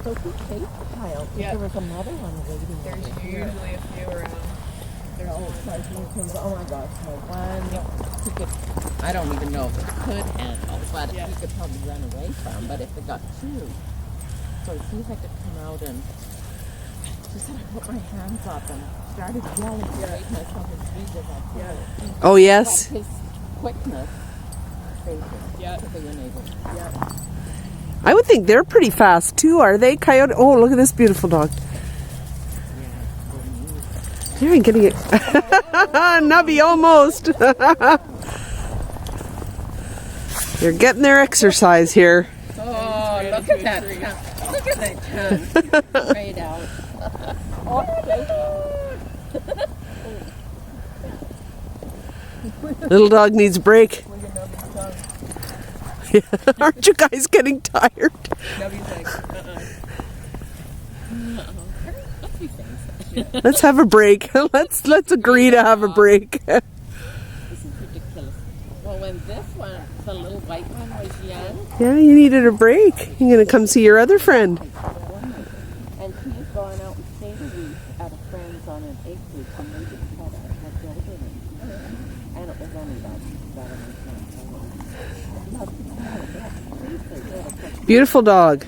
So he chased the coyote. Yeah. There was a mother one waiting. There's usually a few around. There's Oh my gosh, no one. He could, I don't even know if it could handle, but Yeah. he could probably run away from. But if it got two, so he had to come out and she said, I put my hands up and started yelling to make myself as big as I could. Oh, yes. But his quickness saved him. Yeah. To be unable. Yeah. I would think they're pretty fast too, are they, coyote? Oh, look at this beautiful dog. They're getting it. Nubby, almost. They're getting their exercise here. Oh, look at that tongue. Look at that tongue. Straight out. Little dog needs a break. Aren't you guys getting tired? Nubby's like, Let's have a break. Let's agree to have a break. This is ridiculous. Well, when this one, the little white one, was young, Yeah, you needed a break. You're gonna come see your other friend. and he's gone out and stayed a week at a friend's on an acreage, and they just had built it, and it was only about 7 months. Beautiful dog.